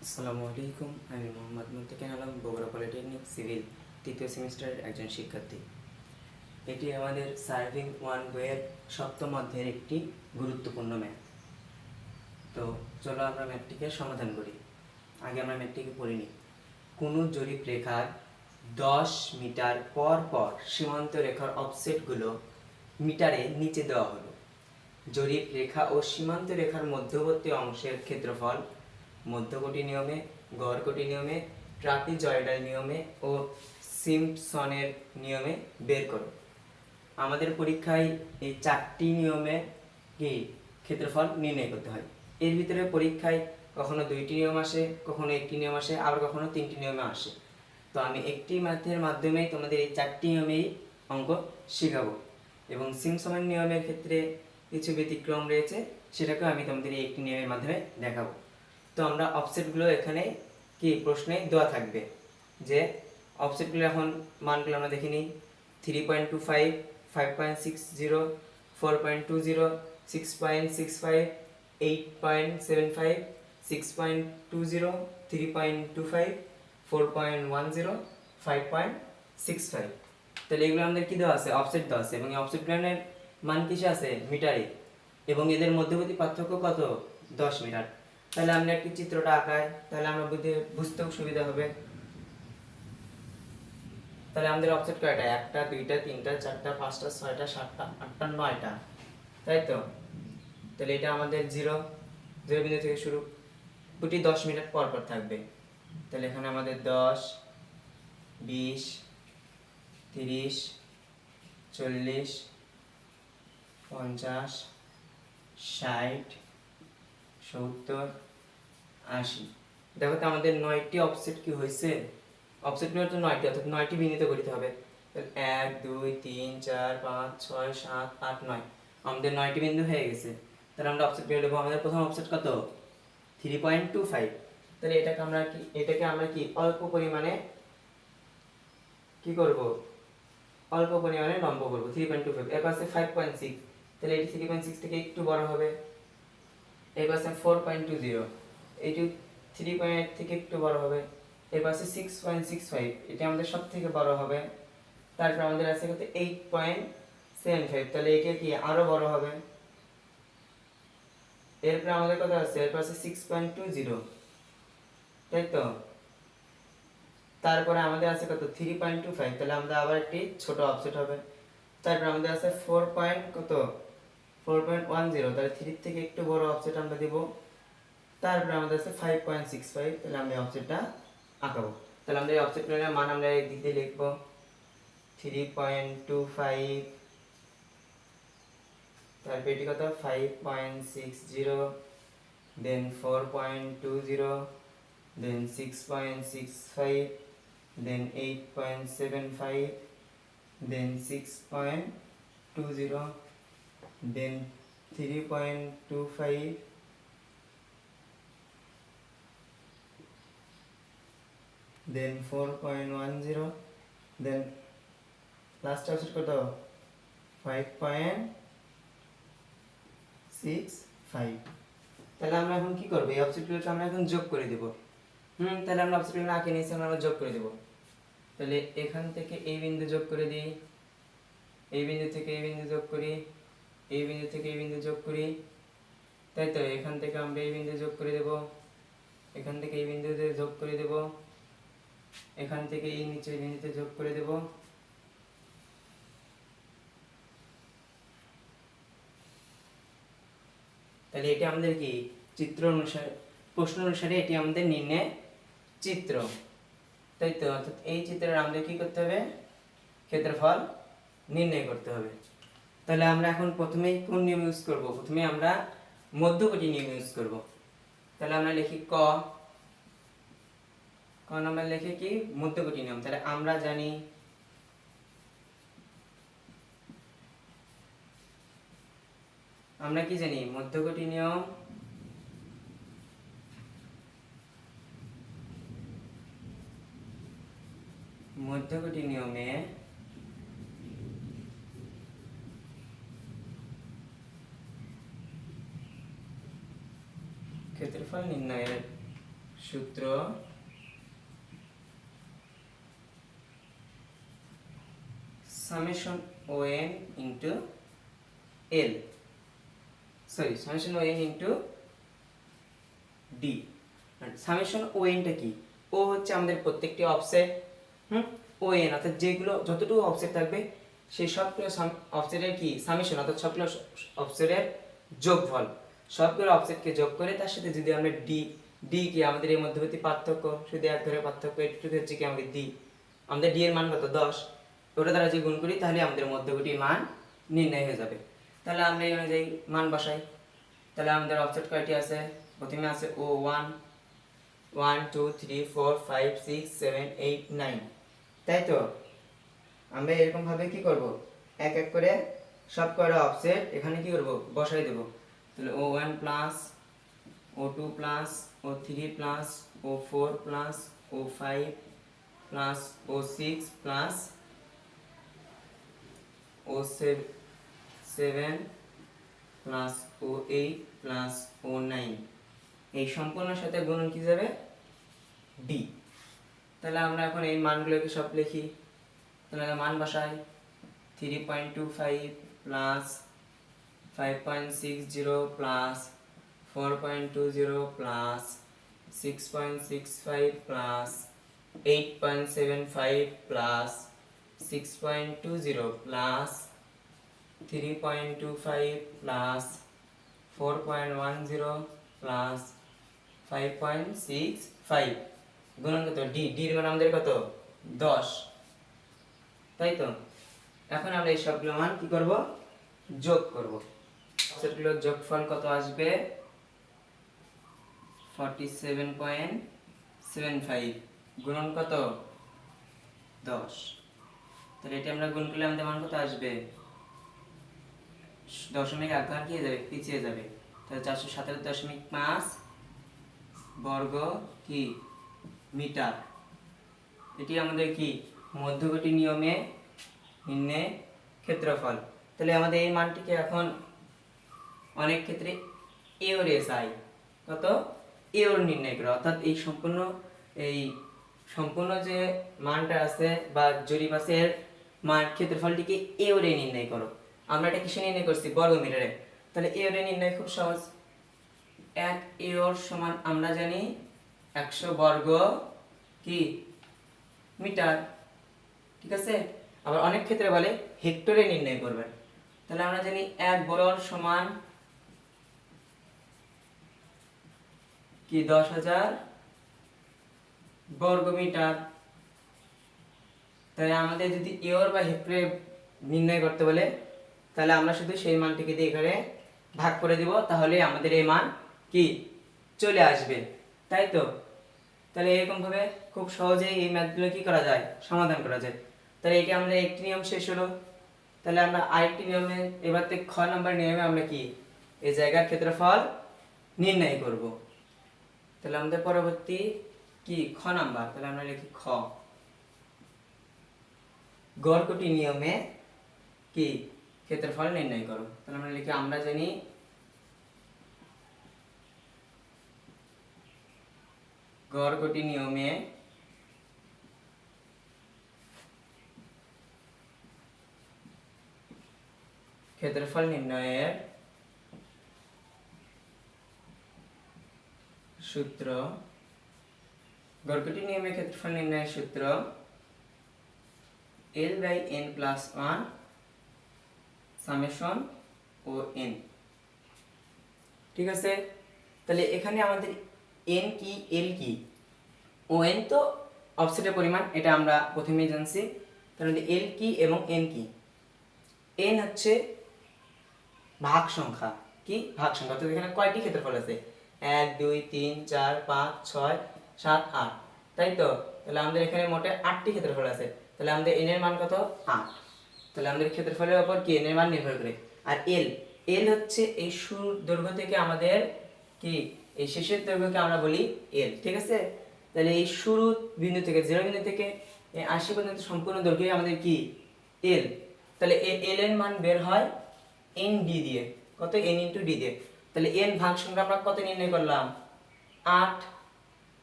আসসালামু আলাইকুম, আমি মোহাম্মদ মুন্তাকিন আলম, বগুড়া পলিটেকনিক সিভিল তৃতীয় সেমিস্টারের একজন শিক্ষার্থী। এটি আমাদের সার্ভিং ওয়ান বইয়ের সপ্তম অধ্যায়ের একটি গুরুত্বপূর্ণ ম্যাথ। তো চলো আমরা ম্যাথটিকে সমাধান করি। আগে আমরা ম্যাথটিকে পড়ে নিই। কোনো জরিপ রেখার 10 মিটার পর পর সীমান্ত রেখার অফসেটগুলো মিটারে নিচে দেওয়া হলো। জরিপ রেখা ও সীমান্ত রেখার মধ্যবর্তী অংশের ক্ষেত্রফল মধ্যকোটি নিয়মে, গড়কোটি নিয়মে, ট্রাপিজয়েডাল নিয়মে ও সিম্পসনের নিয়মে বের করো। আমাদের পরীক্ষায় এই 4টি নিয়মে কি ক্ষেত্রফল নির্ণয় করতে হয়। এর ভিতরে পরীক্ষায় কখনো 2টি নিয়ম আসে, কখনো 1টি নিয়ম আসে, আবার কখনো 3টি নিয়মে আসে। তো আমি একটি ম্যাথের মাধ্যমেই তোমাদের এই 4টি নিয়মেই অঙ্ক শেখাবো, এবং সিম্পসনের নিয়মের ক্ষেত্রে কিছু ব্যতিক্রম রয়েছে, সেটাকেও আমি তোমাদের এই একটি নিয়মের মাধ্যমে দেখাবো। তো আমরা অফসেটগুলো এখানে কি প্রশ্নে দেওয়া থাকবে, যে অফসেটগুলো এখন মানগুলো আমরা দেখে নিই। 3.25, 5.60, 4.20, 6.65, 8.75, 6.20, 3.25, 4.10, 5.65। তাহলে এগুলো আমাদের কি দেওয়া আছে? অফসেট দেওয়া আছে, এবং এই অফসেটগুলোর মান কিসে আছে? মিটারে, এবং এদের মধ্যবর্তী পার্থক্য কত? 10 মিটার। তাহলে আমরা একটি চিত্রটা আঁকাই, তাহলে আমরা বুঝতেও সুবিধা হবে। তাহলে আমাদের অফসেট কয়টা? 1টা, 2টা, 3টা, 4টা, 5টা, 6টা, 7টা, 8টা, 9টা, তাই তো? তাহলে এটা আমাদের 0 বিন্দু থেকে শুরু, প্রতি 10 মিটার পর পর থাকবে। তাহলে এখানে আমাদের 10, 20, 30, 40, 50, 60, 70, 80। দেখো তো আমাদের 9টি অফসেট কি হয়েছে? অফসেটগুলো তো 9টি, অর্থাৎ 9টি বিন্দুতে করতে হবে। 1, 2, 3, 4, 5, 6, 7, 8, 9, আমাদের 9টি বিন্দু হয়ে গেছে। তাহলে আমরা অফসেট বের করব। আমাদের প্রথম অফসেট কত? 3.25। তাহলে এটাকে আমরা কি অল্প পরিমাণে কি করব? অল্প পরিমাণে লম্ব করব। 3.25, এর পাশে 5.6, তাহলে এটি 3.6 থেকে একটু বড় হবে। এর পাশে 4.20, এটি 3.8 থেকে একটু বড় হবে। এর পাশে 6.65, এটি আমাদের সব থেকে বড় হবে। তারপর আমাদের আছে কত? 8.75, তাহলে এটা কি আরো বড় হবে। এরপর আমাদের কত আছে? এর পাশে 6.20, তাই তো? তারপরে আমাদের আছে কত? 3.25, তাহলে আমাদের আবার একটি ছোট অফসেট হবে। তারপর আমাদের আছে 4.10, তাহলে 3 থেকে একটু বড় অফসেট আমরা দেব। তারপরে আমাদের আছে 5.65, তাহলে আমরা এই অফসেটটা আঁকাবো। তাহলে আমরা এই অফসেটগুলোর মান আমরা এই দিক দিয়ে লিখবো। 3.25, তারপর এটি কত? 5.60, দেন 4.20, দেন 6.65, দেন 8.75, দেন 6.20, দেন 3.25, দেন 4.10, দেন লাস্ট অফসেট কত? 5.65। তাহলে আমরা এখন কি করব? এই অবজেক্টগুলোকে আমরা এখন যোগ করে দেব। তাহলে আমরা অবজেক্টগুলো আঁকে নিয়েছি, আমরা যোগ করে দেব। তাহলে এখান থেকে এই বিন্দু যোগ করে দিই, এই বিন্দু থেকে এই বিন্দু যোগ করি, এই বিন্দু থেকে এই বিন্দু যোগ করি, তাই তো? এখান থেকে আমরা এই বিন্দু যোগ করে দেব, এখান থেকে এই বিন্দুতে যোগ করে দেব, এখান থেকে এই নিচের বিন্দুতে যোগ করে দেব। তাহলে এটা আমাদের কি চিত্র অনুসারে, প্রশ্ন অনুসারে এটি আমাদের নির্ণয় চিত্র, তাই তো? অর্থাৎ এই চিত্রের আমাদের কি করতে হবে? ক্ষেত্রফল নির্ণয় করতে হবে। তাহলে আমরা এখন প্রথমেই কোন নিয়ম ইউজ করব? প্রথমে আমরা মধ্যকোটি নিয়ম ইউজ করব। তাহলে আমরা লিখি ক নাম্বার লিখে কি মধ্যকোটি নিয়ম। তাহলে আমরা জানি কি জানি? মধ্যকোটি নিয়ম মধ্যকোটি নিয়মে ক্ষেত্রফল নির্ণয়ের সূত্র সামেশন ও n into l, sorry summation ও এন ইন্টু ডি। সামেশন ও এনটা কি? ও হচ্ছে আমাদের প্রত্যেকটি অফসেট, ও এন অর্থাৎ যেগুলো যতটুকু অফসেট থাকবে সেই সবগুলো অফসেটের কি সামেশন, অর্থাৎ সবগুলো অফসেটের যোগফল, সবগুলো অফসেটকে যোগ করে তার সাথে যদি আমরা ডি, ডি কি আমাদের এই মধ্যবর্তী পার্থক্য, শুধু এক ধরে পার্থক্য, এটুকু হচ্ছে কি আমাদের ডি, আমাদের ডি এর মান কত 10, ওটা দ্বারা যদি গুণ করি তাহলে আমাদের মধ্যবর্তী মান নির্ণয় হয়ে যাবে। তাহলে আমরা এই অনুযায়ী মান বসাই। তাহলে আমাদের অফসেট কয়টি আছে? প্রথমে আছে ও 1 1 2 3 4 5 6 7 8 9, তাই তো? আমরা এরকম ভাবে কি করব, এক এক করে সব কয়টা অফসেট এখানে কি করব বসাই দেব। তাহলে O1 plus O2 plus O3 plus O4 plus O5 plus O6 plus O7 plus O8 plus O9, এই সম্পূর্ণ সাথে গুণন কি যাবে ডি। তাহলে আমরা এখন এই মানগুলোকে সব লিখি। তাহলে মান বসাই 3.25 plus 5.60 plus 4.20 plus 6.65 plus 8.75 plus 6.20 plus 3.25 plus 4.10 plus 5.65 গুণন কত ডি, ডির মান আমাদের কত 10, তাই তো? এখন আমরা এই সবগুলো মান কি করব যোগ করব। অফসেটগুলোর যোগফল কত আসবে 47.75 গুণন কত 10, তাহলে এটা আমরা গুণ করলে আমাদের মান কত আসবে, দশমিক আকার কি হয়ে যাবে পিছিয়ে যাবে, তাহলে 477.5 বর্গ কি মিটার। এটি আমাদের কি মধ্যবর্তী নিয়মে নির্ণয় ক্ষেত্রফল। তাহলে আমাদের এই মানটিকে এখন অনেক ক্ষেত্রে এওর এসআই কত এওর নির্ণয় করা, অর্থাৎ এই সম্পূর্ণ যে মানটা আছে বা জরিপ আছে এর মান ক্ষেত্রফলটিকে এওরে নির্ণয় করো। আমরা এটা কিসে নির্ণয় করছি বর্গ মিটারে। তাহলে এওরে নির্ণয় খুব সহজ, 1 এওর সমান আমরা জানি 100 বর্গ কি মিটার, ঠিক আছে? আবার অনেক ক্ষেত্রে বলে হেক্টরে নির্ণয় করবেন। তাহলে আমরা জানি 1 বর্গ সমান কি 10,000 বর্গ মিটার। তাহলে আমাদের যদি এওর বা হেক্টরে নির্ণয় করতে বলে তাহলে আমরা শুধু সেই মানটিকে দিয়ে এখানে ভাগ করে দিব, তাহলে আমাদের এই মান কি চলে আসবে, তাই তো? তাহলে এরকম ভাবে খুব সহজেই এই ম্যাথগুলো কি করা যায় সমাধান করা যায়। তাহলে এটা আমাদের একটি নিয়ম শেষ হলো। তাহলে আমরা আরেকটি নিয়মে এবার থেকে খ নাম্বার নিয়মে আমরা কি এই জায়গার ক্ষেত্রফল নির্ণয় করব। তাহলে আমাদের পরবর্তী কি খ নাম্বার, তাহলে আমরা লিখি খ, গড়কটি নিয়মে কি ক্ষেত্রফল নির্ণয় করো। তাহলে আমরা লিখি আমরা জানি গড়কটি নিয়মে ক্ষেত্রফল নির্ণয়ের সূত্র, গড়কটি নিয়মে ক্ষেত্রফল নির্ণয়ের সূত্র L/n+1 সামেশন ও n, ঠিক আছে? তাহলে এখানে আমাদের n কি l কি ও n তো অফসেটের পরিমাণ, এটা আমরা প্রথমেই জানছি। তাহলে l কি এবং n কি, n হচ্ছে ভাগ সংখ্যা, কি ভাগ সংখ্যা। তো এখানে কয়টি ক্ষেত্রফল আছে 1 2 3 4 5 6 7 8, তাই তো? তাহলে আমাদের এখানে মোটে 8টি ক্ষেত্রফল আছে। তাহলে আমাদের n এর মান কত 8। তাহলে আমাদের ক্ষেত্রফলের উপর কি n এর মান নির্ভর করে। আর l হচ্ছে এই শুরুর দৈর্ঘ্য থেকে আমাদের কি এই শেষের দৈর্ঘ্যকে আমরা বলি l, ঠিক আছে? তাহলে এই শুরু বিন্দু থেকে 0 বিন্দু থেকে 80 পর্যন্ত সম্পূর্ণ দৈর্ঘ্য আমাদের কি l। তাহলে l এর মান বের হয় nd দিয়ে, কত n * d দিয়ে। তাহলে n ভাগ সংখ্যা আমরা কত নির্ণয় করলাম 8,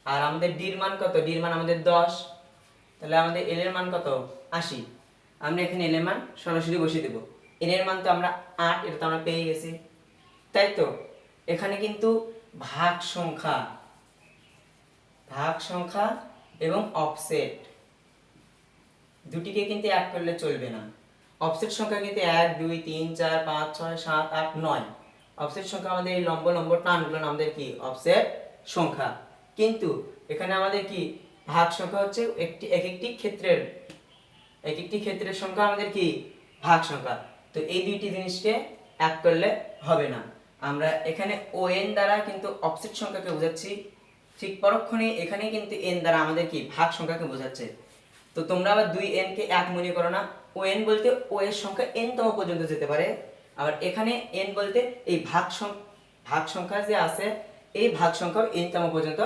আর আমাদের ডির মান কত? ডির মান আমাদের 10, তাহলে আমাদের এল এর মান কত? 80। আমরা এখানে এল এর মান সরাসরি বসিয়ে দেব। এন এর মান তো আমরা 8, এটা তো আমরা পেয়ে গেছি, তাই তো? এখানে কিন্তু ভাগ সংখ্যা এবং অফসেট দুটিকে কিন্তু এক করলে চলবে না। অফসেট সংখ্যা কিন্তু 1 2 3 4 5 6 7 8 9। অফসেট সংখ্যা আমাদের এই লম্ব লম্ব টানগুলো আমাদের কি? অফসেট সংখ্যা। কিন্তু এখানে আমাদের কি ভাগ সংখ্যা হচ্ছে এক একটি ক্ষেত্রের সংখ্যা আমাদের কি? ভাগ সংখ্যা। তো এই দুইটি জিনিসকে এক করলে হবে না। আমরা এখানে ও এন দ্বারা কিন্তু অফসেট সংখ্যাকে বোঝাচ্ছি, ঠিক পরক্ষণে এখানে কিন্তু এন দ্বারা আমাদের কি? ভাগ সংখ্যাকে বোঝাচ্ছে। তো তোমরা আবার 2n কে এক মনে করো না। ও এন বলতে ও এর সংখ্যা n তম পর্যন্ত যেতে পারে, আবার এখানে n বলতে এই ভাগ সংখ্যা যে আছে এই ভাগ সংখ্যা n তম পর্যন্ত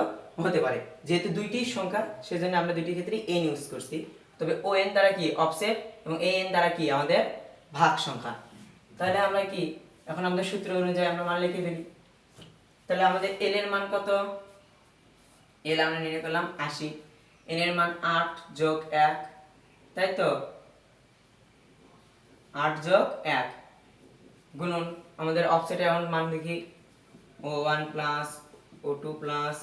হতে পারে। যেহেতু দুইটি সংখ্যা সেজন্য আমরা দুইটি ক্ষেত্রে n ইউজ করছি। তবে ও এন দ্বারা কি? অফসেট, এবং এই n দ্বারা কি? আমাদের ভাগ সংখ্যা। তাহলে আমরা কি এখন আমাদের সূত্র অনুযায়ী আমরা মান লিখে ফেলি। তাহলে আমাদের l এর মান কত? l আমরা নির্ণয় করলাম 80, n এর মান 8 যোগ 1, তাই তো? 8 যোগ 1 গুণন আমাদের অফসেটের এখন মান দেখি, O1 প্লাস O2 প্লাস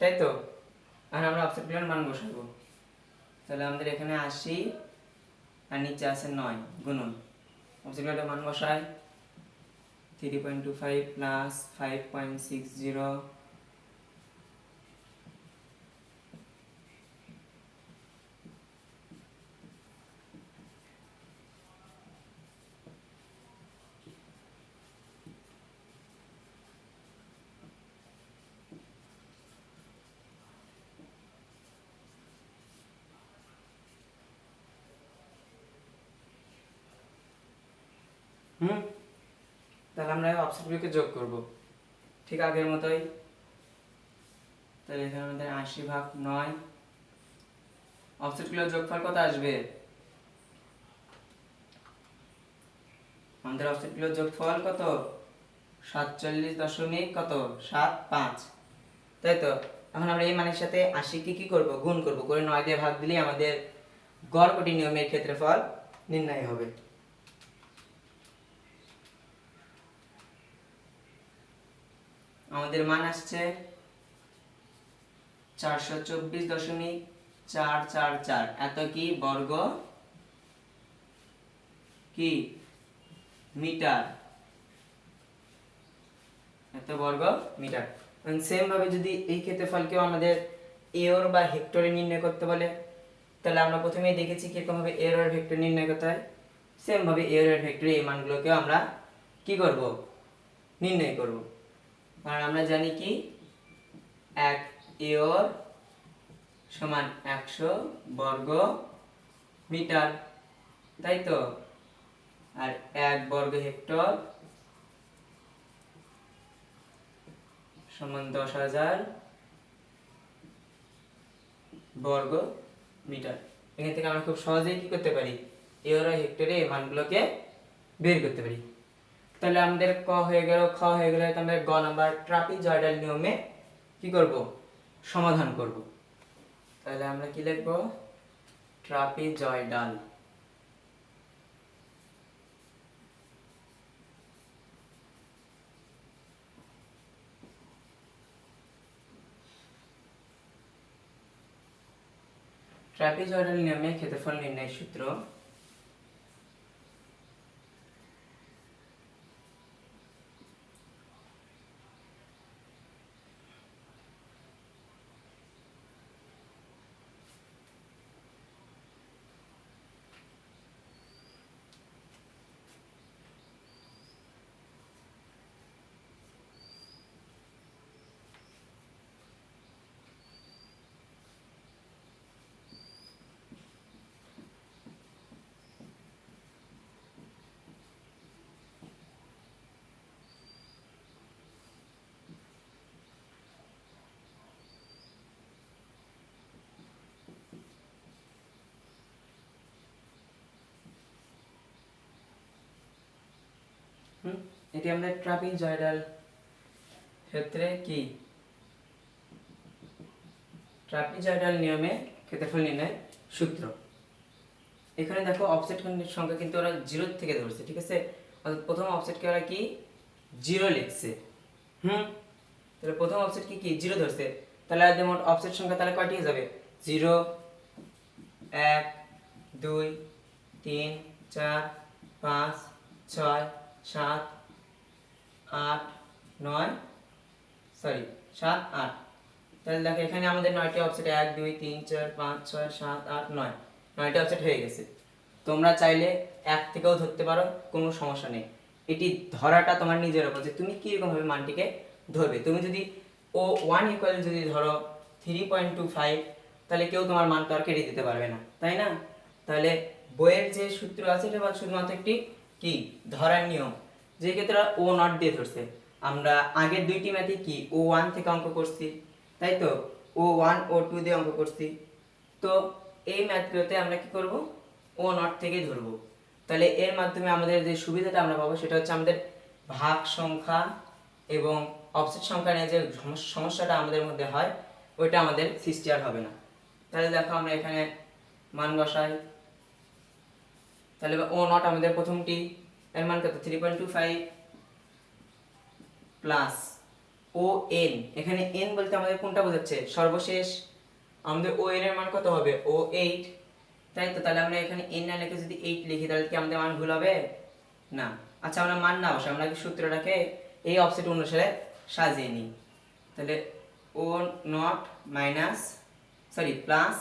তাই তো? আর আমরা অফসেটগুলোর মান বসাবো। তাহলে আমাদের এখানে 80 আর নিচে আছে 9 গুণন অফসেটগুলোর মান বসাই। 3.25 প্লাস 5.60, তাহলে আমরা অফসেটগুলোকে যোগ করব ঠিক আগের মতোই। তাহলে এখানে আমাদের 80 ভাগ 9, অফসেটগুলোর যোগফল কত আসবে? আমাদের অফসেটগুলোর যোগফল কত? 47.75, তাই তো? এখন আমরা এই মানের সাথে 80 কে কি করব? গুণ করব, করে 9 দিয়ে ভাগ দিলেই আমাদের গড় কোটি নিয়মের ক্ষেত্রফল নির্ণয় হবে। আমাদের মান আসছে 424.444, এত কি? বর্গ কি? মিটার, এত বর্গ মিটার। সেম ভাবে যদি এই ক্ষেত্রফলকেও আমাদের এর বা হেক্টরে নির্ণয় করতে বলে, তাহলে আমরা প্রথমেই দেখেছি কিরকম ভাবে এর আর ভেক্টর নির্ণয় করতে হয়। সেম ভাবে এর আর ভেক্টরে এই মানগুলোকেও আমরা কি করব? নির্ণয় করব। কারণ আমরা জানি কি 1 এর সমান 100 বর্গ মিটার, তাই তো? আর 1 বর্গ হেক্টর সমান 10,000 বর্গ মিটার। এখান থেকে আমরা খুব সহজেই কি করতে পারি? এর আর হেক্টরে এই মানগুলোকে বের করতে পারি। তাহলে আমাদের ক হয়ে গেল, খ হয়ে গেল, আমরা গ নাম্বার ট্রাপিজয়েডাল নিয়মে কি করব? সমাধান করব। তাহলে আমরা কি লিখব? ট্রাপিজয়েডাল। ট্রাপিজয়েডাল নিয়মে ক্ষেত্রফল নির্ণয়ের সূত্র এটি আমাদের ট্রাপিজয়েডাল ক্ষেত্রে কি ট্রাপিজয়েডাল নিয়মে ক্ষেত্রফল নির্ণয়ের সূত্র। এখানে দেখো অফসেট সংখ্যা কিন্তু ওরা 0 থেকে ধরছে, ঠিক আছে। অর্থাৎ প্রথম অফসেটকে ওরা কি 0 লিখছে। তাহলে প্রথম অফসেট কি 0 ধরছে, তাহলে যেমন অফসেট সংখ্যা তাহলে কয়টি হয়ে যাবে? 0 1 2 3 4 5 6 7 8 9 7 8। তাহলে দেখো এখানে আমাদের 9টি অফসেট 1 2 3 4 5 6 7 8 9, 9টি অফসেট হয়ে গেছে। তোমরা চাইলে 1 থেকেও ধরতে পারো, কোনো সমস্যা নেই। এটি ধরাটা তোমার নিজের উপর যে তুমি কিরকম ভাবে মানটিকে ধরবে। তুমি যদি O1 ইকুয়াল যদি ধরো 3.25, তাহলে কেউ তোমার মানটা আর কেটে দিতে পারবে না, তাই না? তাহলে বইয়ের যে সূত্র আছে এটা শুধুমাত্র একটি কি ধরার নিয়ম, যে ক্ষেত্রে O0 দিয়ে ধরছে। আমরা আগের দুইটি ম্যাথে কি O1 থেকে অঙ্ক করছি, তাই তো? O1 O2 দিয়ে অঙ্ক করছি। তো এই ম্যাথগুলোতে আমরা কি করব? O0 থেকেই ধরবো। তাহলে এর মাধ্যমে আমাদের যে সুবিধাটা আমরা পাবো সেটা হচ্ছে আমাদের ভাগ সংখ্যা এবং অফসেট সংখ্যা নিয়ে যে সমস্যাটা আমাদের মধ্যে হয় ওইটা আমাদের সৃষ্টি আর হবে না। তাহলে দেখো আমরা এখানে মান বসাই। তাহলে O0 আমাদের প্রথমটি এর মান কত? 3.25 প্লাস ON, এখানে n বলতে আমাদের কোনটা বোঝাচ্ছে? সর্বশেষ। আমাদের ON এর মান কত হবে? O8, তাই তো? তাহলে আমরা এখানে n না লিখে যদি 8 লিখি তাহলে কি আমাদের মান ভুল হবে? না। আচ্ছা, আমরা মান না বসে আমরা কি সূত্রটাকে এই অফসেট অনুসারে সাজিয়ে নিই। তাহলে O0 প্লাস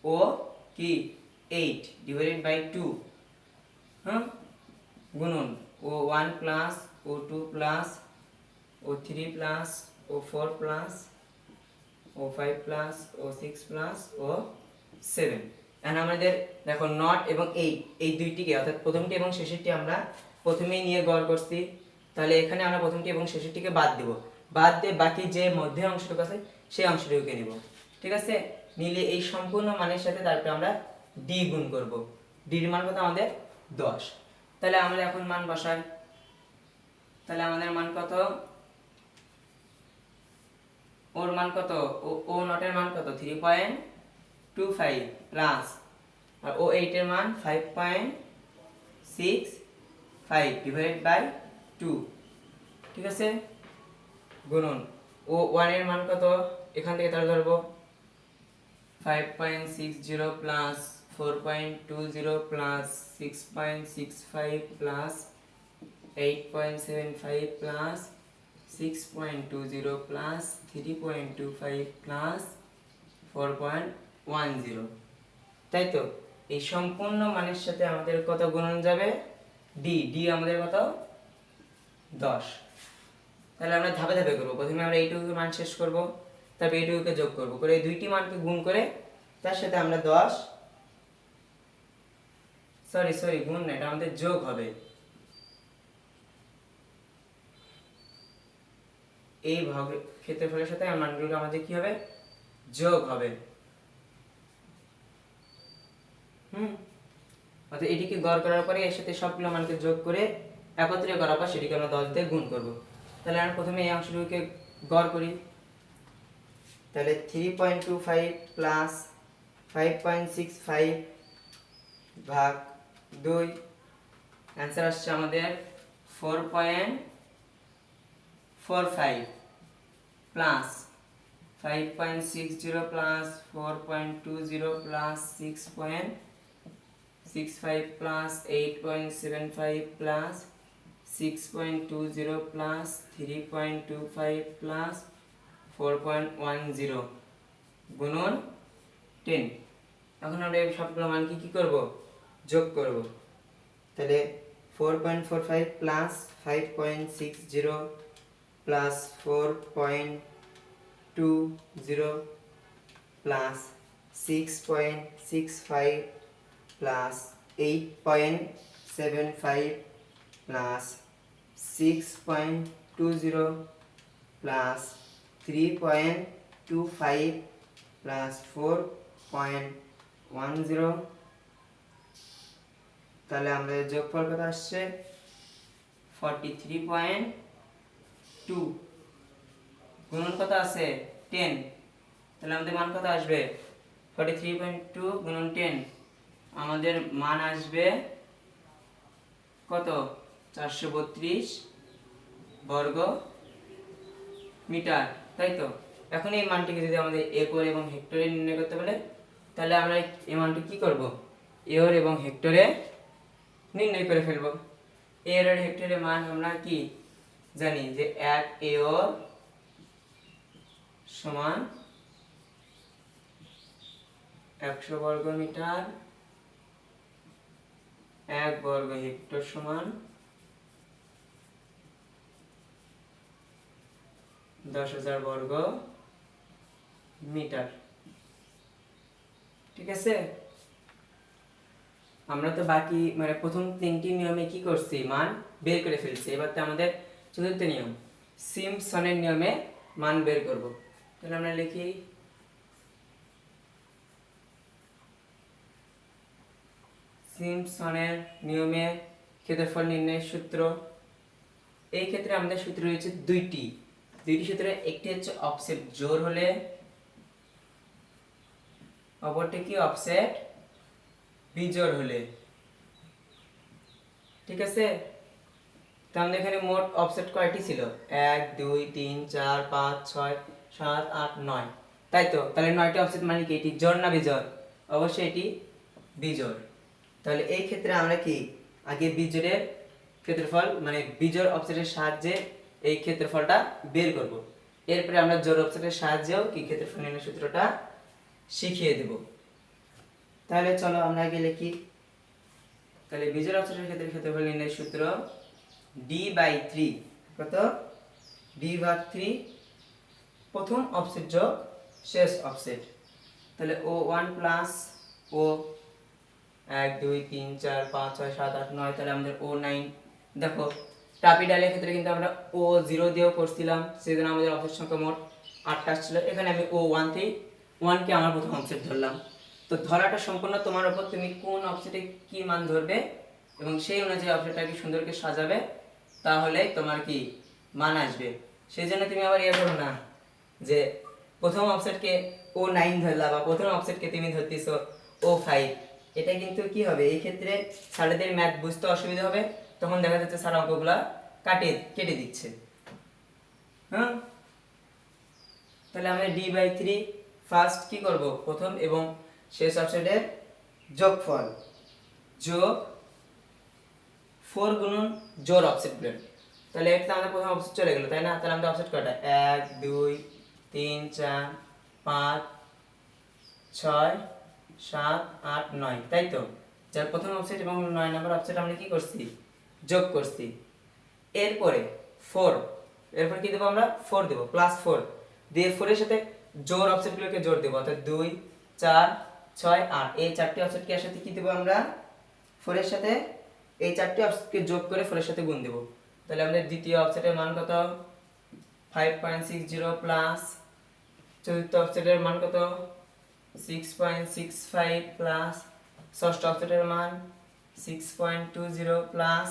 O কি 8 ডিভাইডেড বাই 2 গুণন O1 plus O2 plus O3 plus O4 plus O5 plus O6 plus O7। এখন আমাদের দেখো নট এবং এই দুইটিকে অর্থাৎ প্রথমটি এবং শেষেরটি আমরা প্রথমেই নিয়ে গড় করছি। তাহলে এখানে আমরা প্রথমটি এবং শেষেরটিকে বাদ দেব, বাদ দিয়ে বাকি যে মধ্যে অংশটুকু আছে সেই অংশটুকুকে নেব, ঠিক আছে। নিলে এই সম্পূর্ণ মানের সাথে তারপরে আমরা ডি গুণ করব। ডির মান কত আমাদের? 10। তাহলে আমরা এখন মান বসাই। তাহলে আমাদের মান কত? ওর মান কত? ও নটের মান কত? 3.25 প্লাস আর O8 এর মান 5.65 ডিভাইডেড বাই 2, ঠিক আছে। গুণন O1 এর মান কত? এখান থেকে তাহলে ধরবো 5.60 plus 4.20 plus 6.65 plus 8.75 plus 6.20 plus 3.25 plus 4.10, তাই তো? এই সম্পূর্ণ মানের সাথে আমাদের কত গুণন যাবে? ডি আমাদের কত? 10। তাহলে আমরা ধাপে ধাপে করব। প্রথমে আমরা এইটুকুকে মান শেষ করব, তারপর এইটুকুকে যোগ করব, করে এই দুইটি মানকে গুণ করে তার সাথে আমরা 10 সরি গুণ না, এটা আমাদের যোগ হবে। এই ভাগ ক্ষেত্রফলের সাথে মানগুলো আমাদের কি হবে? যোগ হবে। অর্থাৎ এটিকে গড় করার পরে এর সাথে সবগুলো মানকে যোগ করে একত্রে করার পর সেটিকে আমরা 10 দিয়ে গুণ করব। তাহলে আমরা প্রথমে এই অংশটুকুকে গড় করি। তাহলে 3.25 প্লাস 5.65 ভাগ 2, অ্যান্সার আসছে আমাদের 4.45 plus 5.60 plus 4.20 plus 6.65 plus 8.75 plus 6.20 plus 3.25 plus 4.10 গুণন 10। এখন আমরা এই সবগুলো মান কি করব? যোগ করব। তাহলে 4.45 plus 5.60 plus 4.20 plus 6.65 plus 8.75 plus 6.20 plus 3.25 plus 4.10। তাহলে আমাদের যোগফল কত আসছে? 43.2 গুণন কত আছে 10, তাহলে আমাদের মান কত আসবে 43.2 গুণন 10, আমাদের মান আসবে কত 432 বর্গ মিটার, তাই তো। এখন এই মানটিকে যদি আমাদের একর এবং হেক্টরে নির্ণয় করতে বলে, তাহলে আমরা এই মানটি কি করব, একর এবং হেক্টরে নির্ণয় করে ফেলব। একর আর হেক্টরের মান আমরা কি জানি যে 1 একর সমান 100 বর্গ মিটার, 1 বর্গ হেক্টর সমান 10,000 বর্গ মিটার, ঠিক আছে। আমরা তো বাকি মানে প্রথম তিনটি নিয়মে কি করছি, মান বের করে ফেলছি। এবার তো আমাদের চতুর্থ নিয়ম সিম্পসনের নিয়মে মান বের করব। তাহলে আমরা লিখি সিম্পসনের নিয়মে ক্ষেত্রফল নির্ণয়ের সূত্র। এই ক্ষেত্রে আমাদের সূত্র রয়েছে দুইটি সূত্রে, একটি হচ্ছে অফসেট জোড় হলে, অপরটি কি অফসেট বিজোড় হলে, ঠিক আছে। তো আমাদের এখানে মোট অফসেট কয়টি ছিল 1 2 3 4 5 6 7 8 9, তাই তো। তাহলে 9টি অফসেট মানে কি এটি জোড় না বিজোড়, অবশ্যই এটি বিজোড়। তাহলে এই ক্ষেত্রে আমরা কি আগে বিজোড়ের ক্ষেত্রফল মানে বিজোড় অফসেটের সাহায্যে এই ক্ষেত্রফলটা বের করব, এরপরে আমরা জোড় অফসেটের সাহায্যেও কি ক্ষেত্রফল নির্ণয়ের সূত্রটা শিখিয়ে দেব। তাহলে চলো আমরা আগে লিখি। তাহলে বিজোড় অফসেটের ক্ষেত্রে ক্ষেত্রফল নির্ণয়ের সূত্র d/3 কত d/3 প্রথম অফসেট যোগ শেষ অফসেট। তাহলে O1 প্লাস O 1 2 3 4 5 6 7 8 9, তাহলে আমাদের O9। দেখো টাপিডালের ক্ষেত্রে কিন্তু আমরা O0 দিয়েও করছিলাম, সেজন্য আমাদের অফসেট সংখ্যা মোট 8টা ছিল। এখানে আমি O1 কে আমার প্রথম অফসেট ধরলাম। তো ধরাটা সম্পূর্ণ তোমার উপর, তুমি কোন অফসেটে কি মান ধরবে এবং সেই অনুযায়ী অফসেটটাকে সুন্দর করে সাজাবে, তাহলে তোমার কি মান আসবে। সেই জন্য তুমি আবার করো না যে প্রথম অফসেটকে O9 ধরলা বা প্রথম অফসেটকে তুমি ধরতেছো O5। এটা কিন্তু কি হবে, এই ক্ষেত্রে স্যারদের ম্যাথ বুঝতে অসুবিধা হবে, তখন দেখা যাচ্ছে স্যার অঙ্কগুলা কেটে দিচ্ছে। হ্যাঁ, তাহলে আমরা d/3 ফার্স্ট কি করব, প্রথম এবং শেষ অফসেটের যোগফল যোগ 4 গুণন জোড় অফসেটগুলো। তাহলে একটা আমাদের প্রথম অফসেট চলে গেল, তাই না। তাহলে আমাদের অফসেট কয়টা 1 2 3 4 5 6 7 8 9, তাই তো। যার প্রথম অফসেট এবং 9 নম্বর অফসেট আমরা কি করছি, যোগ করছি। এরপরে 4, এরপর কি দেব আমরা 4 দেব, +4 দিয়ে 4 এর সাথে জোড় অফসেটগুলোকে জোড় দেব, অর্থাৎ 2 4 6 8। এই চারটি অফসেটকে এর সাথে কি দেব আমরা 4 এর সাথে এই চারটি অফসেটকে যোগ করে 4 এর সাথে গুণ দেব। তাহলে আমাদের দ্বিতীয় অফসেটের মান কত 5.60 প্লাস, চতুর্থ অফসেটের মান কত 6.65 প্লাস, ষষ্ঠ অফসেটের মান 6.20 প্লাস।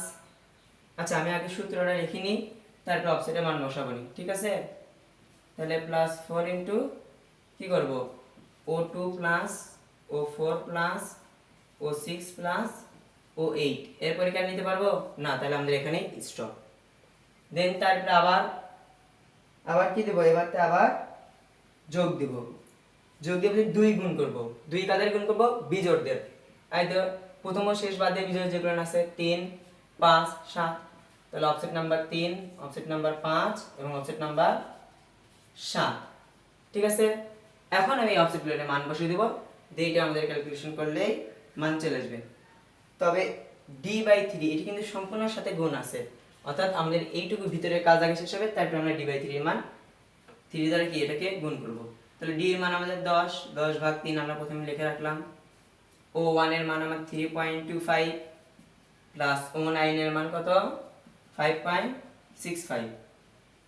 আচ্ছা আমি আগে সূত্রটা লিখে নিই, তারপর অফসেটের মান বসাবো নি, ঠিক আছে। তাহলে +4 ইনটু কি করব O2 plus O4 plus O6 plus O8। এরপরে কি আর নিতে পারবো না, তাহলে আমাদের এখানে স্টপ। দেন তারপরে আবার কি দেব, এবারতে আবার যোগ দেব। যোগ দিয়ে 2 গুণ করব, 2 কাদের গুণ করব, বিজোড়দের। এই তো প্রথম ও শেষ বাদে বিজোড় যেগুলো আছে 3 5 7, তাহলে অফসেট নাম্বার 3, অফসেট নাম্বার 5 এবং অফসেট নাম্বার 7, ঠিক আছে। এখন আমি এই অফসেটগুলোর মান বসিয়ে দেব, দিয়ে এটা আমাদের ক্যালকুলেশন করলেই মান চলে আসবে। তবে d/3 এটি কিন্তু সম্পূর্ণের সাথে গুণ আছে, অর্থাৎ আমাদের এইটুকু ভিতরে কাজ আগে শেষ হবে, তারপর আমরা d/3 এর মান 3 দ্বারা কি এটাকে গুণ করব। তাহলে d এর মান আমাদের 10/3 আমরা প্রথমে লিখে রাখলাম। O1 এর মান আমার 3.25 প্লাস O9 এর মান কত 5.65,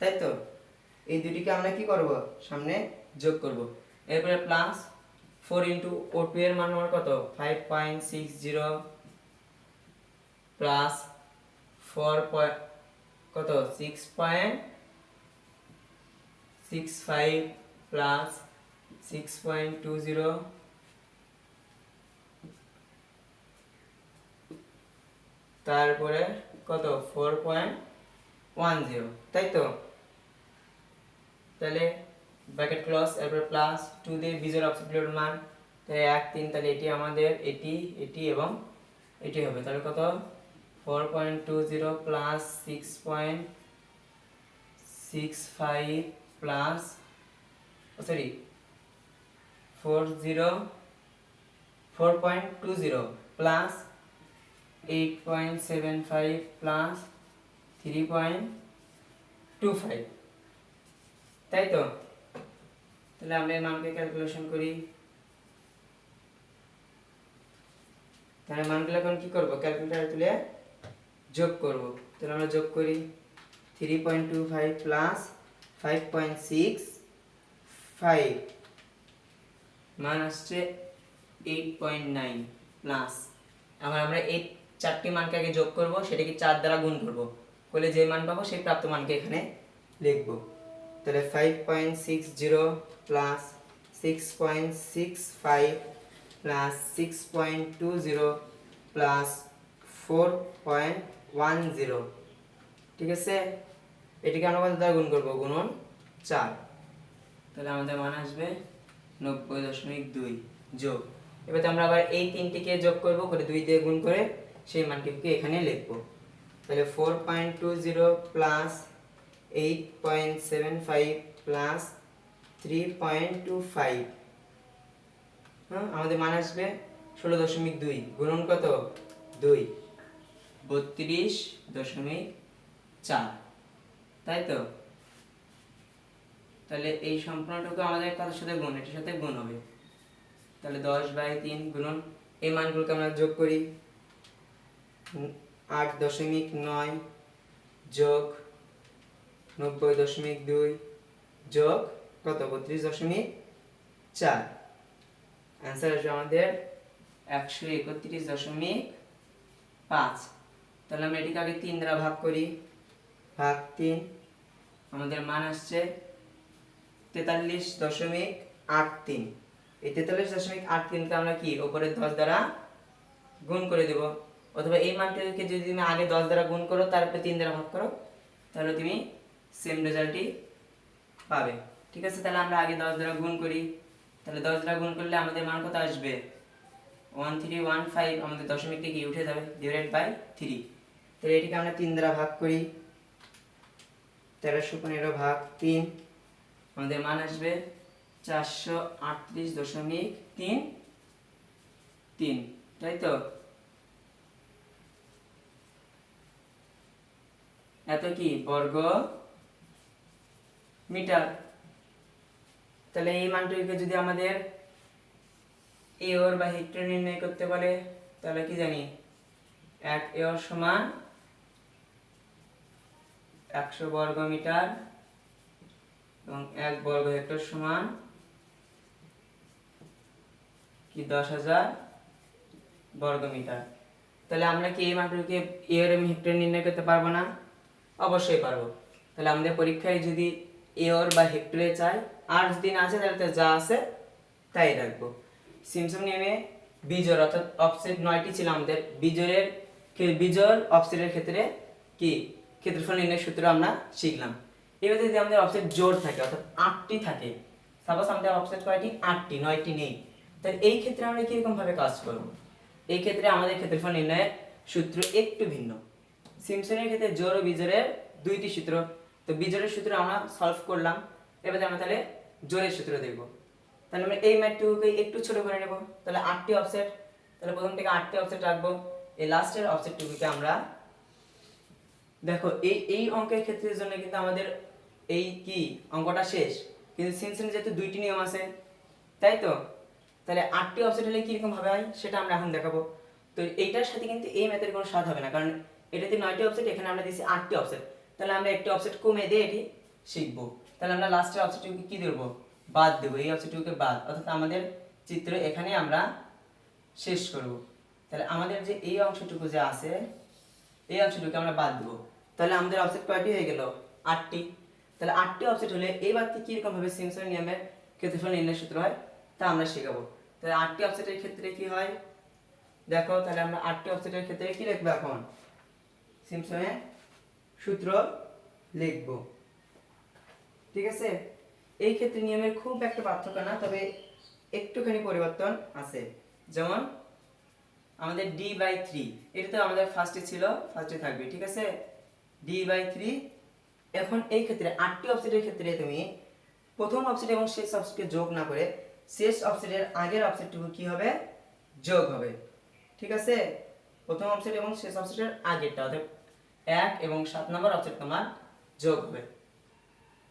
তাই তো। এই দুটিকে আমরা কি করব, সামনে যোগ করব। এরপরে প্লাস 4 ইনটু O2 এর মান আমার কত 5.60 প্লাস কত 6.65 প্লাস 6.20 তারপরে কত 4.10, তাই তো? তাহলে ব্র্যাকেট ক্লোজ, এরপর প্লাস 2 দিয়ে বিজোড় অবসিডিউর মান, তাহলে 1 3, তাহলে এটি আমাদের এটি এবং এটি হবে। তাহলে কত 4.20 প্লাস 6.65 প্লাস 4.20 প্লাস 8.75 প্লাস 3.25, তাই তো? তাহলে আমরা এই মানকে ক্যালকুলেশন করি। তাহলে মানগুলো এখন কি করব, ক্যালকুলেটরে তুলে যোগ করব। তাহলে আমরা যোগ করি 3.25 প্লাস 5.65 মান আসছে 8.9 প্লাস, এখন আমরা এই চারটি মানকে আগে যোগ করব, সেটাকে 4 দ্বারা গুণ করব, করলে যে মান পাবো সেই প্রাপ্ত মানকে এখানে লিখব। তাহলে 5.60 প্লাস 6.65 প্লাস 6.20 প্লাস 4.10, ঠিক আছে? এটিকে আমরা কত দ্বারা গুণ করব, গুণন 4, তাহলে আমাদের মান আসবে 90.2 যোগ। এবার আমরা আবার এই তিনটিকে যোগ করব, করে 2 দিয়ে গুণ করে সেই মানটিকে এখানে লিখব। তাহলে 4.20 প্লাস 8.75 প্লাস 3.25, আমাদের মান আসবে 16.2 গুণন কত 2, 32.4, তাই তো? তাহলে এই সম্পূর্ণটুকু আমাদের কার সাথে গুণ, এটার সাথে গুণ হবে। তাহলে 10/3 গুণন এই মানগুলোকে আমরা যোগ করি, 8.9 যোগ 90.2 যোগ কত 32.4, অ্যান্সার আসবে আমাদের 131.5। তাহলে আমরা এটিকে আগে 3 দ্বারা ভাগ করি, ভাগ 3, আমাদের মান আসছে 43.83। এই 43.83কে আমরা কি উপরে 10 দ্বারা গুণ করে দেব, অথবা এই মানটাকে যদি তুমি আগে 10 দ্বারা গুণ করো তারপরে 3 দ্বারা ভাগ করো, তাহলে তুমি সেম রেজাল্টই পাবে, ঠিক আছে? তাহলে আমরা আগে 10 দ্বারা গুণ করি, তাহলে 10 দ্বারা গুণ করলে আমাদের মান কত আসবে 1315, আমাদের দশমিকটা কি উঠে যাবে, ডিভাইডেড বাই 3। তাহলে এটিকে আমরা 3 দ্বারা ভাগ করি, 1315 ভাগ 3, আমাদের মান আসবে 438.33, তাই তো? এত কি বর্গ মিটার। তাহলে এই মানটিকে যদি আমাদের এওর বা হেক্টর নির্ণয় করতে বলে, তাহলে কি জানি 1 এওর সমান 100 বর্গ মিটার এবং 1 বর্গ হেক্টর সমান কি 10,000 বর্গ মিটার। তাহলে আমরা কি এই মানটিকে এওর এবং হেক্টর নির্ণয় করতে পারবো না? অবশ্যই পারবো। তাহলে আমাদের পরীক্ষায় যদি এওর বা হেক্টরে চাই, আর যদি না আছে তাহলে যা আছে তাই রাখবো। সিম্পসন নিয়মে বিজোড় অর্থাৎ অফসেট 9টি ছিল আমাদের, বিজোড় অফসেটের ক্ষেত্রে কি ক্ষেত্রফল নির্ণয়ের সূত্র আমরা শিখলাম। এবার যদি আমাদের অফসেট জোড় থাকে অর্থাৎ 8টি থাকে, সাপোজ আমাদের অফসেট কয়টি 8টি, 9টি নেই, তাহলে এই ক্ষেত্রে আমরা কিরকম ভাবে কাজ করব? এই ক্ষেত্রে আমাদের ক্ষেত্রফল নির্ণয়ের সূত্র একটু ভিন্ন। সিম্পসনের ক্ষেত্রে জোড় ও বিজোড়ের 2টি সূত্র, তো বিজোড়ের সূত্র আমরা সলভ করলাম, এবারে আমরা তাহলে জোড়ের সূত্র দেখব। তাহলে আমরা এই ম্যাথটুকুকে একটু ছোট করে নেব, তাহলে 8টি অফসেট, তাহলে প্রথম থেকে 8টি অফসেট রাখবো, এই লাস্টের অফসেটটুকুকে আমরা দেখো এই অঙ্কের ক্ষেত্রের জন্য কিন্তু আমাদের এই কি অঙ্কটা শেষ, কিন্তু সিম্পসনের যেহেতু 2টি নিয়ম আছে, তাই তো? তাহলে 8টি অফসেট হলে কিরকম ভাবে হয় সেটা আমরা এখন দেখাবো। তো এইটার সাথে কিন্তু এই ম্যাথের কোনো স্বাদ হবে না, কারণ এটাতে 9টি অফসেট, এখানে আমরা দিয়েছি 8টি অফসেট, তাহলে আমরা একটি অফসেট কমে দিয়ে এটি শিখবো। তাহলে আমরা লাস্টের অফসেটটুকুকে কি দেবো, বাদ দেবো, এই অফসেটটুকুকে বাদ, অর্থাৎ আমাদের চিত্র এখানে আমরা শেষ করব। তাহলে আমাদের যে এই অংশটুকু যে আছে এই অংশটুকুকে আমরা বাদ দেবো, তাহলে আমাদের অফসেট কয়টি হয়ে গেল? 8টি। তাহলে 8টি অফসেট হলে এইবারটি কীরকম ভাবে সিমসনের নিয়মের ক্ষেত্রফল নির্ণয়ের সূত্র হয় তা আমরা শেখাবো। তাহলে 8টি অফসেটের ক্ষেত্রে কি হয় দেখো, তাহলে আমরা 8টি অফসেটের ক্ষেত্রে কি লিখবো? এখন সিমসনের সূত্র লিখব, ঠিক আছে। এই ক্ষেত্রে নিয়মের খুব একটা পার্থক্য না, তবে একটুখানি পরিবর্তন আছে। যেমন আমাদের d/3, এটা তো আমাদের ফার্স্টে ছিল, ফার্স্টে থাকবে, ঠিক আছে, d/3। এখন এই ক্ষেত্রে 8টি অফসেটের ক্ষেত্রে তুমি প্রথম অফসেট এবং শেষ অফসেটকে যোগ না করে শেষ অফসেটের আগের অফসেটটুকু কি হবে? যোগ হবে, ঠিক আছে। প্রথম অফসেট এবং শেষ অফসেটের আগেরটা, অর্থাৎ 1 এবং 7 নম্বর অফসেট তোমার যোগ হবে।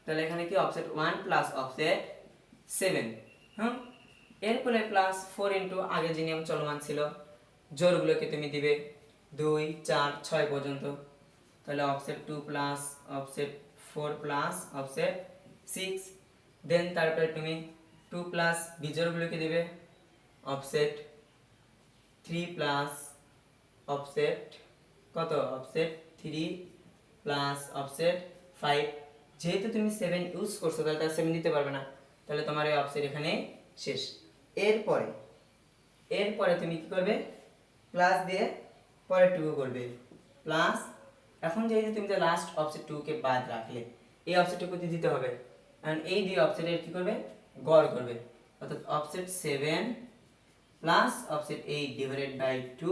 তাহলে এখানে কি অফসেট 1 প্লাস অফসেট 7, হ্যাঁ। এরপরে প্লাস 4 ইনটু আগে যে নিয়ম চলমান ছিল, জোড়গুলোকে তুমি দিবে 2 4 6 পর্যন্ত। তাহলে offset 2 plus offset 4 plus offset 6, দেন তারপরে তুমি 2 প্লাস বিজোড়গুলোকে দিবে অফসেট 3 প্লাস অফসেট কত? Offset 3 plus offset 5। যেহেতু তুমি 7 ইউজ করছো তাহলে তার 7 দিতে পারবে না, তাহলে তোমার এই অফসেট এখানে শেষ। এরপরে তুমি কি করবে? প্লাস দিয়ে পরের টুকু করবে প্লাস। এখন যেহেতু তুমি যে লাস্ট অফসেট 2 কে বাদ রাখলে, এই অফসেটটুকু দিতে হবে, কারণ এই দুই অফসেটের কি করবে? গড় করবে, অর্থাৎ offset 7 plus offset 8 divided by 2,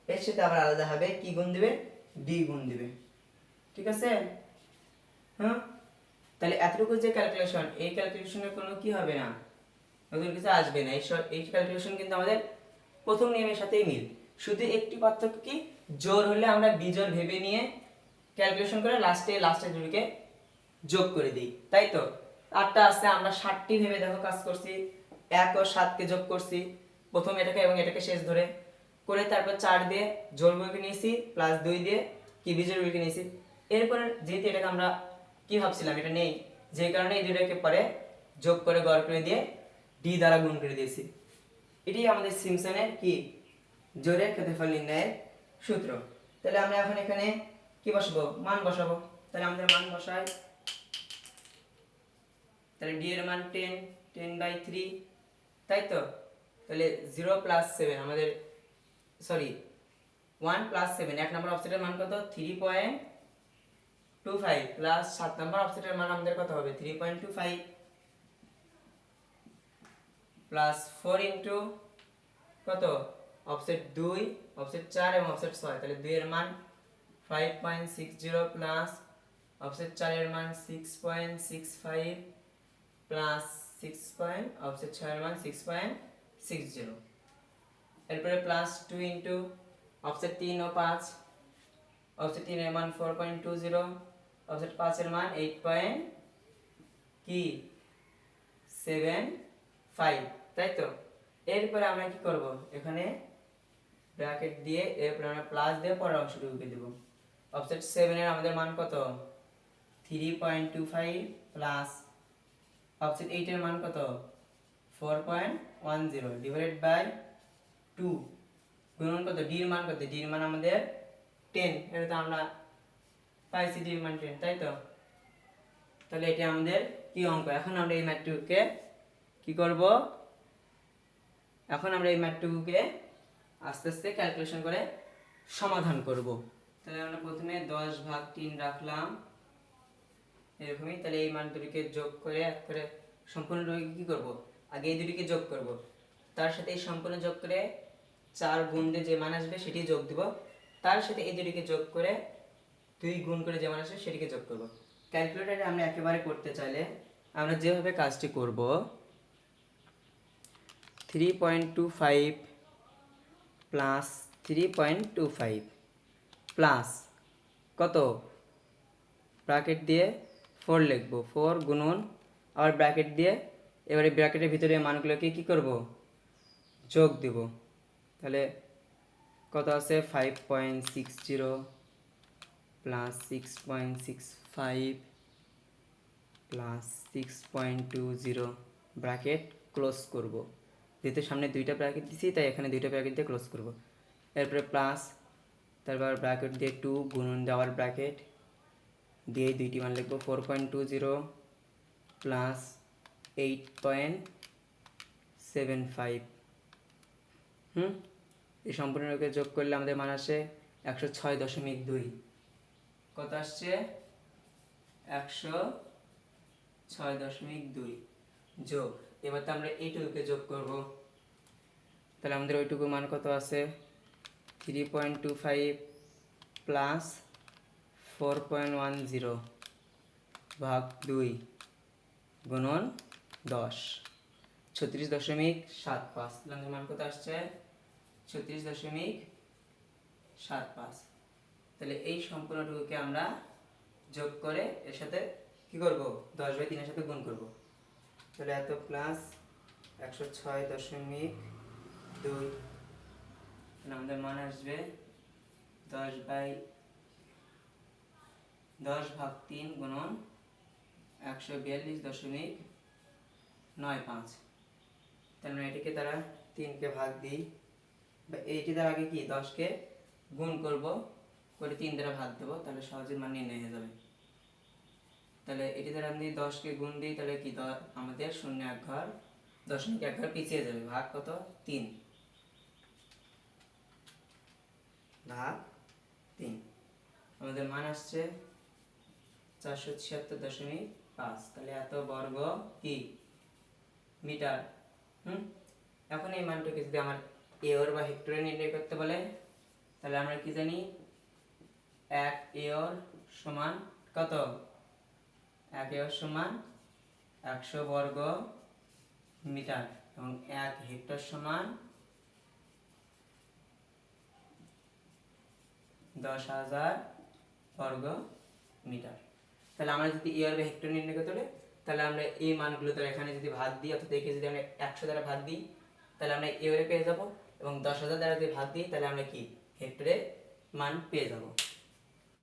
এর সাথে আবার আলাদা হবে কি গুণ দিবে? d গুণ দিবে, ঠিক আছে, হ্যাঁ। তাহলে এতটুকু যে ক্যালকুলেশন, এই ক্যালকুলেশনের কোনো কি হবে না, নতুন কিছু আসবে না। এই ক্যালকুলেশন কিন্তু আমাদের প্রথম নিয়মের সাথেই মিল, শুধু একটি পার্থক্য কি, জোড় হলে আমরা বিজোড় ভেবে নিয়ে ক্যালকুলেশন করে লাস্টের দুটোকে যোগ করে দিই, তাই তো। 8টা আছে, আমরা 60টি ভেবে দেখো কাজ করছি, 1 ও 7 কে যোগ করছি, প্রথম এটাকে এবং এটাকে শেষ ধরে করে, তারপর 4 দিয়ে জোড়গুলোকে নিয়েছি, প্লাস 2 দিয়ে কি বিজোড়গুলোকে নিয়েছি। এরপর যেহেতু এটাকে আমরা কি ভাবছিলাম এটা নেই, যে কারণে এই দুটোকে পরে যোগ করে গড় করে দিয়ে d দ্বারা গুণ করে দিয়েছি। এটি আমাদের সিমসনের কি জোড়ের ক্ষেত্রফল নির্ণয়ের সূত্র। তাহলে আমরা এখন এখানে কি বসাবো? মান বসাবো। তাহলে আমাদের মান বসাই, তাহলে d এর মান 10/3, তাই তো। তাহলে 0 প্লাস 7 আমাদের, সরি 1 প্লাস 7, এক নম্বর অফসেটের মান কত? 3.25 প্লাস 7 নম্বর অফসেটের মান আমাদের কত হবে? 3.25 প্লাস 4 ইনটু কত? অফসেট 2, অফসেট 4 এবং অফসেট 6, তাহলে 2 এর মান 5.60 প্লাস অফসেট 4 এর মান 6.65 প্লাস 6 অফসেট 6 এর মান 6.60, এরপরে প্লাস 2 ইনটু অফসেট 3 ও 5, অফসেট 3 এর মান 4.20, অফসেট 5 এর মান 8.75, তাই তো। এরপরে আমরা কি করব? এখানে ব্র্যাকেট দিয়ে এরপরে আমরা প্লাস দিয়ে পরের অংশটুকুকে দেব। অফসেট 7 এর আমাদের মান কত? 3.25 প্লাস অফসেট 8 এর মান কত? 4.10 ডিভাইডেড বাই 2 গুণন কত? d এর মান কত? d এর মান আমাদের 10, এটা তো আমরা পাইছি d এর মান 10, তাই তো। তাহলে এটা আমাদের কি অঙ্ক? এখন আমরা এই ম্যাথটুকুকে কি করব? এখন আমরা এই ম্যাথটুকুকে আস্তে আস্তে ক্যালকুলেশন করে সমাধান করব। তাহলে আমরা প্রথমে 10/3 রাখলাম এরকমই। তাহলে এই মান দুটিকে যোগ করে এক করে সম্পূর্ণটাকে কি করব? আগে এই দুটিকে যোগ করব, তার সাথে এই সম্পূর্ণ যোগ করে 4 গুণ দিয়ে যে মান আসবে সেটি যোগ দিব, তার সাথে এই দুটিকে যোগ করে 2 গুণ করে যে মান আসবে সেটিকে যোগ করব। ক্যালকুলেটরে আমরা একেবারে করতে চাইলে আমরা যেভাবে কাজটি করব, 3.25 প্লাস 3.25 প্লাস কত? ব্র্যাকেট দিয়ে 4 লিখব, 4 গুণন আবার ব্র্যাকেট দিয়ে, এবারে ব্র্যাকেটের ভিতরে মানগুলোকে কি করব? যোগ দেব। তাহলে কত আছে? 5.60 প্লাস 6.65 প্লাস 6.20, ব্র্যাকেট ক্লোজ করব। যেহেতু সামনে দুইটা ব্র্যাকেট দিছি তাই এখানে দুইটা ব্র্যাকেট দিয়ে ক্লোজ করব। এরপরে প্লাস, তারপর ব্র্যাকেট দিয়ে 2 গুণন দেওয়ার ব্র্যাকেট, দিয়ে দুইটি মান লিখবো 4.20 প্লাস 8.75। এই সম্পূর্ণকে যোগ করলে আমাদের মান আসে 106.2। কত আসছে? 106.2 যোগ। এবার তো আমরা এইটুকুকে যোগ করব, তাহলে আমাদের ওইটুকু মান কত আছে? 3.25 প্লাস 4.10 ভাগ 2 গুণন 10, 36.75। তাহলে আমাদের মান কত আসছে? 36.75। তাহলে এই সম্পূর্ণটুকুকে আমরা যোগ করে এর সাথে কি করব? 10/3 এর সাথে গুণ করব। তাহলে এত প্লাস 106.2, তাহলে আমাদের মান আসবে 10 ভাগ 3 গুণন 142.95। তাহলে আমরা এটিকে দ্বারা 3কে ভাগ দিই, বা এইটি দ্বারা আগে কি 10কে গুণ করব, করে 3 দ্বারা ভাগ দেবো, তাহলে সহজে মান নির্ণয় হয়ে যাবে। তাহলে এটি দ্বারা আমি 10কে গুণ দিই, তাহলে কি আমাদের 0 এক ঘর, 1 ঘর পিছিয়ে যাবে। ভাগ কত? 3 ভাগ 3। আমাদের মান আসছে 476.5। তাহলে এত বর্গ কি মিটার। এখন এই মানটাকে যদি আমার এওর বা হেক্টরে নির্ণয় করতে বলে, তাহলে আমরা কি জানি? 1 এওর সমান কত? 1 এওর সমান 100 বর্গ মিটার, এবং 1 হেক্টর সমান 10,000 বর্গ মিটার। তাহলে আমরা যদি এওর বা হেক্টর নির্ণয় করতে হলে, তাহলে আমরা এই মানগুলো তো এখানে যদি ভাগ দিই, অর্থাৎ একে যদি আমরা 100 দ্বারা ভাগ দিই, তাহলে আমরা এওরে পেয়ে যাব, এবং 10,000 দ্বারা যদি ভাগ দিই, তাহলে আমরা কি হেক্টরে মান পেয়ে যাব।